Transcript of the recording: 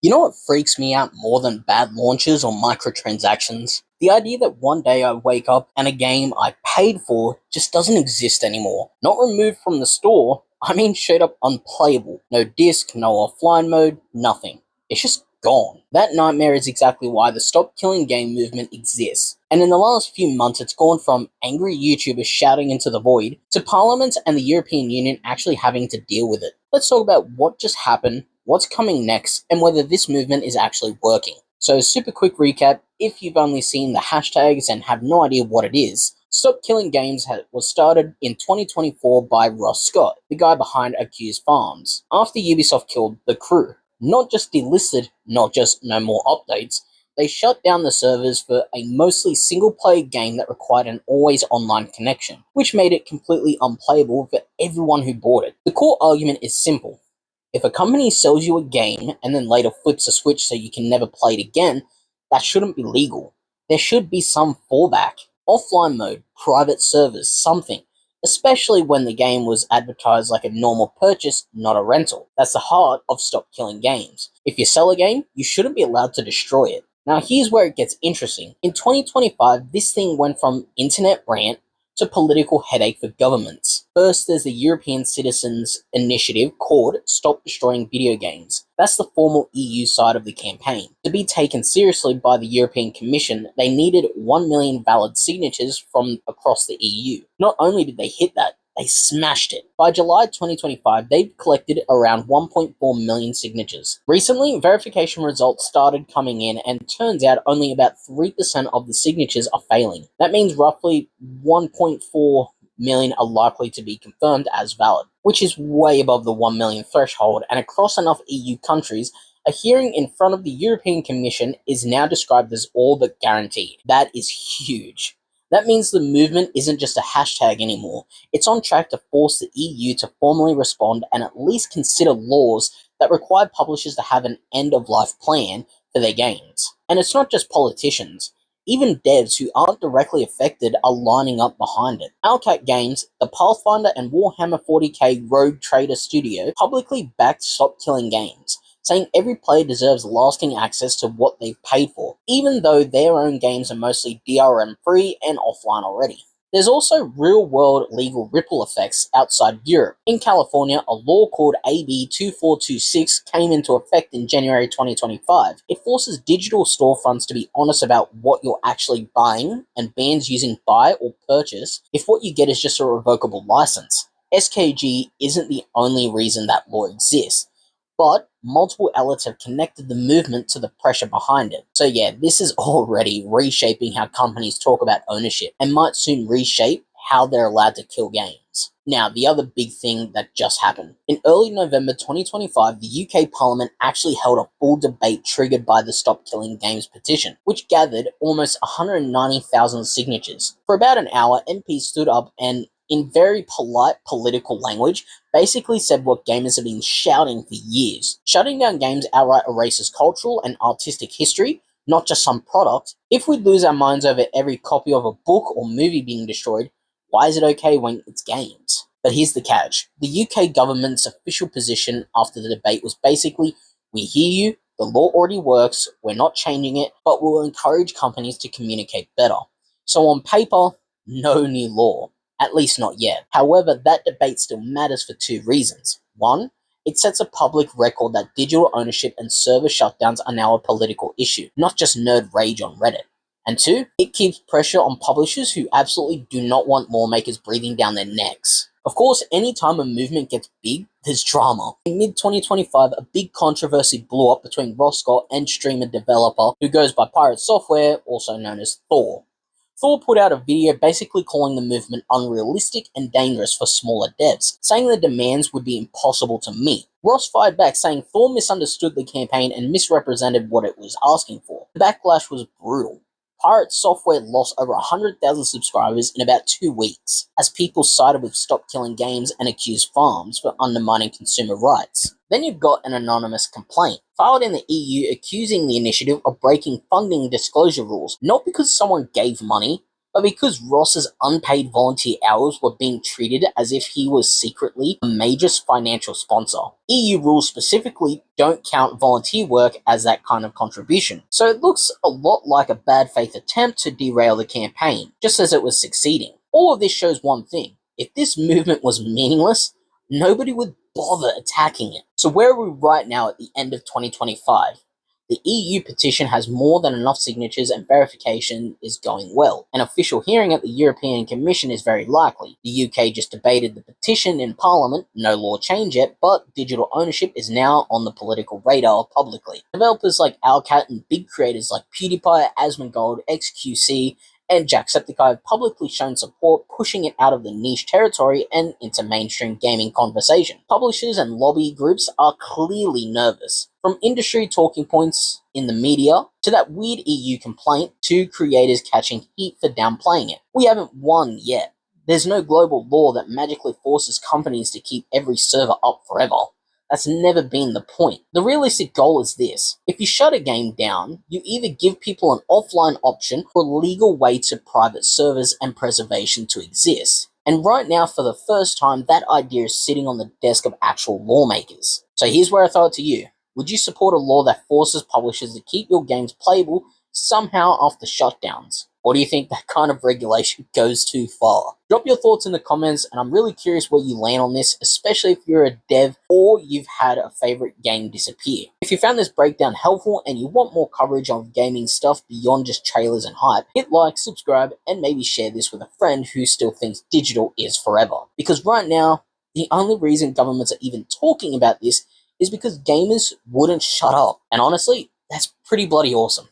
You know what freaks me out more than bad launches or microtransactions? The idea that one day I wake up and a game I paid for just doesn't exist anymore. Not removed from the store, I mean straight up unplayable. No disc, no offline mode, nothing. It's just gone. That nightmare is exactly why the Stop Killing Game movement exists. And in the last few months, it's gone from angry YouTubers shouting into the void to Parliament and the European Union actually having to deal with it. Let's talk about what just happened, what's coming next, and whether this movement is actually working. So, super quick recap, if you've only seen the hashtags and have no idea what it is, Stop Killing Games was started in 2024 by Ross Scott, the guy behind Accused Farms, after Ubisoft killed the crew. Not just delisted, not just no more updates, they shut down the servers for a mostly single-player game that required an always online connection, which made it completely unplayable for everyone who bought it. The core argument is simple. If a company sells you a game and then later flips a switch so you can never play it again, that shouldn't be legal. There should be some fallback. Offline mode, private servers, something. Especially when the game was advertised like a normal purchase, not a rental. That's the heart of Stop Killing Games. If you sell a game, you shouldn't be allowed to destroy it. Now here's where it gets interesting. In 2025, this thing went from internet rant to political headache for governments. First, there's the European Citizens Initiative called Stop Destroying Video Games. That's the formal EU side of the campaign. To be taken seriously by the European Commission, they needed 1 million valid signatures from across the EU. Not only did they hit that, they smashed it. By July 2025, they've collected around 1.4 million signatures. Recently, verification results started coming in, and turns out only about 3% of the signatures are failing. That means roughly 1.4 million are likely to be confirmed as valid, which is way above the 1 million threshold, and across enough EU countries, a hearing in front of the European Commission is now described as all but guaranteed. That is huge. That means the movement isn't just a hashtag anymore. It's on track to force the EU to formally respond and at least consider laws that require publishers to have an end-of-life plan for their games. And it's not just politicians. Even devs who aren't directly affected are lining up behind it. Owlcat Games, the Pathfinder and Warhammer 40k Rogue Trader studio, publicly backed Stop Killing Games, saying every player deserves lasting access to what they've paid for, even though their own games are mostly DRM-free and offline already. There's also real-world legal ripple effects outside Europe. In California, a law called AB 2426 came into effect in January 2025. It forces digital storefronts to be honest about what you're actually buying and bans using buy or purchase if what you get is just a revocable license. SKG isn't the only reason that law exists, but multiple outlets have connected the movement to the pressure behind it. So yeah, this is already reshaping how companies talk about ownership, and might soon reshape how they're allowed to kill games. Now, the other big thing that just happened. In early November 2025, the UK Parliament actually held a full debate triggered by the Stop Killing Games petition, which gathered almost 190,000 signatures. For about an hour, MPs stood up and, in very polite political language, basically said what gamers have been shouting for years. Shutting down games outright erases cultural and artistic history, not just some product. If we lose our minds over every copy of a book or movie being destroyed, why is it okay when it's games? But here's the catch. The UK government's official position after the debate was basically, we hear you, the law already works, we're not changing it, but we'll encourage companies to communicate better. So on paper, no new law. At least not yet. However, that debate still matters for two reasons. One, it sets a public record that digital ownership and server shutdowns are now a political issue, not just nerd rage on Reddit. And two, it keeps pressure on publishers who absolutely do not want lawmakers breathing down their necks. Of course, anytime a movement gets big, there's drama. In mid-2025, a big controversy blew up between Ross Scott and streamer developer who goes by Pirate Software, also known as Thor. Thor put out a video basically calling the movement unrealistic and dangerous for smaller devs, saying the demands would be impossible to meet. Ross fired back, saying Thor misunderstood the campaign and misrepresented what it was asking for. The backlash was brutal. Pirate Software lost over 100,000 subscribers in about 2 weeks, as people sided with Stop Killing Games and Accused Farms for undermining consumer rights. Then you've got an anonymous complaint, filed in the EU accusing the initiative of breaking funding disclosure rules, not because someone gave money, but because Ross's unpaid volunteer hours were being treated as if he was secretly a major financial sponsor. EU rules specifically don't count volunteer work as that kind of contribution, so it looks a lot like a bad faith attempt to derail the campaign, just as it was succeeding. All of this shows one thing: if this movement was meaningless, nobody would bother attacking it. So where are we right now at the end of 2025? The EU petition has more than enough signatures and verification is going well. An official hearing at the European Commission is very likely. The UK just debated the petition in Parliament, no law change yet, but digital ownership is now on the political radar publicly. Developers like Owlcat and big creators like PewDiePie, Asmongold, XQC, and Jacksepticeye have publicly shown support, pushing it out of the niche territory and into mainstream gaming conversation. Publishers and lobby groups are clearly nervous. From industry talking points in the media, to that weird EU complaint, to creators catching heat for downplaying it. We haven't won yet. There's no global law that magically forces companies to keep every server up forever. That's never been the point. The realistic goal is this: if you shut a game down, you either give people an offline option or a legal way to private servers and preservation to exist. And right now, for the first time, that idea is sitting on the desk of actual lawmakers. So here's where I throw it to you. Would you support a law that forces publishers to keep your games playable somehow after shutdowns? Or do you think that kind of regulation goes too far? Drop your thoughts in the comments, and I'm really curious where you land on this, especially if you're a dev or you've had a favorite game disappear. If you found this breakdown helpful and you want more coverage of gaming stuff beyond just trailers and hype, hit like, subscribe, and maybe share this with a friend who still thinks digital is forever. Because right now, the only reason governments are even talking about this is because gamers wouldn't shut up. And honestly, that's pretty bloody awesome.